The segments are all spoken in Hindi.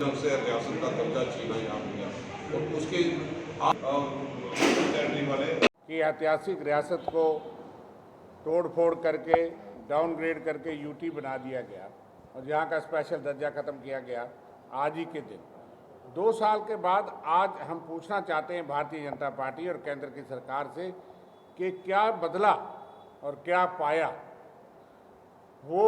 से रियासत का दर्जा छीना यहाँ गया और उसके टेरिटरी वाले कि ऐतिहासिक रियासत को तोड़ फोड़ करके डाउनग्रेड करके यूटी बना दिया गया और जहाँ का स्पेशल दर्जा ख़त्म किया गया आज ही के दिन 2 साल के बाद आज हम पूछना चाहते हैं भारतीय जनता पार्टी और केंद्र की सरकार से कि क्या बदला और क्या पाया। वो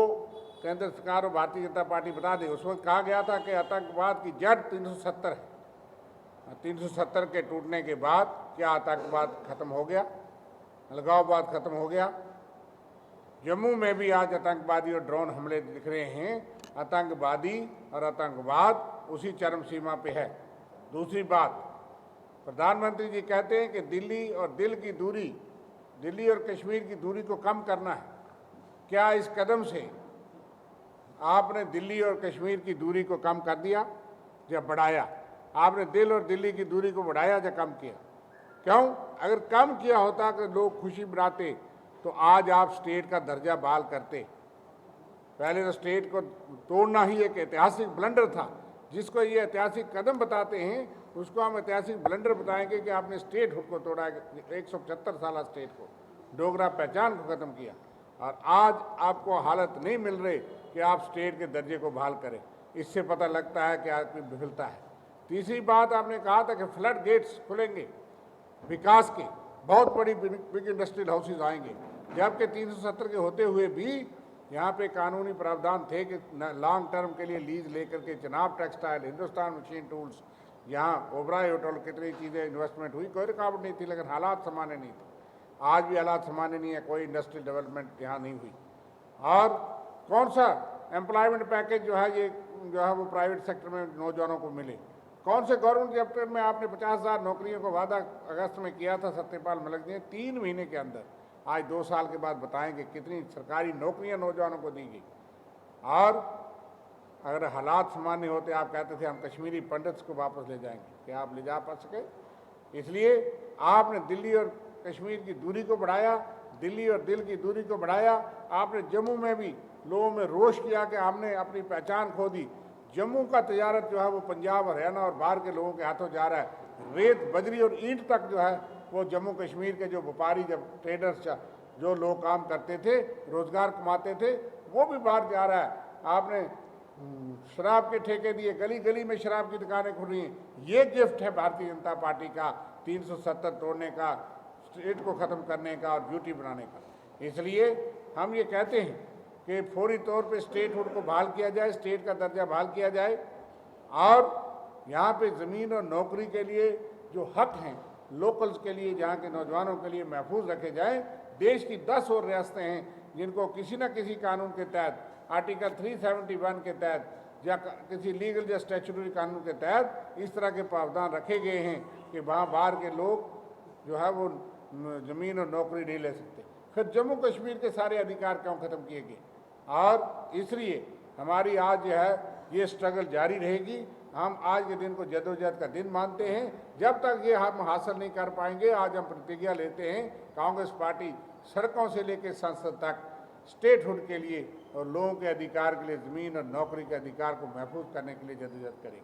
केंद्र सरकार और भारतीय जनता पार्टी बता दें। उस वक्त कहा गया था कि आतंकवाद की जड़ 370 है। 370 के टूटने के बाद क्या आतंकवाद खत्म हो गया, अलगाववाद खत्म हो गया। जम्मू में भी आज आतंकवादी और ड्रोन हमले दिख रहे हैं। आतंकवादी और आतंकवाद उसी चरम सीमा पे है। दूसरी बात, प्रधानमंत्री जी कहते हैं कि दिल्ली और कश्मीर की दूरी को कम करना है। क्या इस कदम से आपने दिल्ली और कश्मीर की दूरी को कम कर दिया या बढ़ाया? आपने दिल और दिल्ली की दूरी को बढ़ाया या कम किया? क्यों? अगर कम किया होता कि लोग खुशी मनाते तो आज आप स्टेट का दर्जा बहाल करते। पहले तो स्टेट को तोड़ना ही एक ऐतिहासिक ब्लंडर था। जिसको ये ऐतिहासिक कदम बताते हैं उसको हम ऐतिहासिक ब्लंडर बताएंगे कि आपने स्टेट हुड को तोड़ा, 175 साल स्टेट को, डोगरा पहचान को ख़त्म किया और आज आपको हालत नहीं मिल रही कि आप स्टेट के दर्जे को बहाल करें। इससे पता लगता है कि आपकी विफलता है। तीसरी बात, आपने कहा था कि फ्लड गेट्स खुलेंगे, विकास के बहुत बड़ी बिग इंडस्ट्रियल हाउसेज आएंगे, जबकि 370 के होते हुए भी यहाँ पे कानूनी प्रावधान थे कि लॉन्ग टर्म के लिए लीज लेकर के Chenab textile, Hindustan machine tools, यहाँ ओबराय होटल, कितनी चीज़ें इन्वेस्टमेंट हुई, कोई रुकावट नहीं थी, लेकिन हालात सामान्य नहीं थे। आज भी हालात सामान्य नहीं है, कोई इंडस्ट्रियल डेवलपमेंट यहाँ नहीं हुई। और कौन सा एम्प्लॉयमेंट पैकेज जो है वो प्राइवेट सेक्टर में नौजवानों को मिले? कौन से गवर्नमेंट चैप्टर में आपने 50,000 नौकरियों को वादा अगस्त में किया था सत्यपाल मलिक ने? 3 महीने के अंदर, आज 2 साल के बाद बताएंगे कितनी सरकारी नौकरियां नौजवानों को दी गई। और अगर हालात सामान्य होते, आप कहते थे हम कश्मीरी पंडित्स को वापस ले जाएंगे, क्या आप ले जा पा सके? इसलिए आपने दिल्ली और कश्मीर की दूरी को बढ़ाया, दिल्ली और दिल की दूरी को बढ़ाया। आपने जम्मू में भी लोगों में रोष किया कि हमने अपनी पहचान खो दी। जम्मू का तजारत जो है वो पंजाब, हरियाणा और बाहर के लोगों के हाथों जा रहा है। रेत, बजरी और ईंट तक जो है वो जम्मू कश्मीर के जो व्यापारी, जब ट्रेडर्स, जो लोग काम करते थे, रोजगार कमाते थे, वो भी बाहर जा रहा है। आपने शराब के ठेके दिए, गली गली में शराब की दुकानें खुल रही हैं। ये गिफ्ट है भारतीय जनता पार्टी का, 370 तोड़ने का, स्टेट को ख़त्म करने का और ड्यूटी बनाने का। इसलिए हम ये कहते हैं कि फौरी तौर पे स्टेट हुड को बहाल किया जाए, स्टेट का दर्जा बहाल किया जाए और यहाँ पे ज़मीन और नौकरी के लिए जो हक हैं लोकल्स के लिए, जहाँ के नौजवानों के लिए महफूज रखे जाएं। देश की 10 और रियासतें हैं जिनको किसी न किसी कानून के तहत, आर्टिकल 371 के तहत या किसी लीगल या स्टैट्यूटरी कानून के तहत इस तरह के प्रावधान रखे गए हैं कि वहाँ बाहर के लोग जो है वो ज़मीन और नौकरी नहीं ले सकते। फिर जम्मू कश्मीर के सारे अधिकार क्यों ख़त्म किए गए? और इसलिए हमारी आज जो है ये स्ट्रगल जारी रहेगी। हम आज के दिन को जद्दोजहद का दिन मानते हैं। जब तक ये हम हासिल नहीं कर पाएंगे, आज हम प्रतिज्ञा लेते हैं, कांग्रेस पार्टी सड़कों से लेकर संसद तक स्टेट हुड के लिए और लोगों के अधिकार के लिए, ज़मीन और नौकरी के अधिकार को महफूज करने के लिए जद्दोजहद करेगी।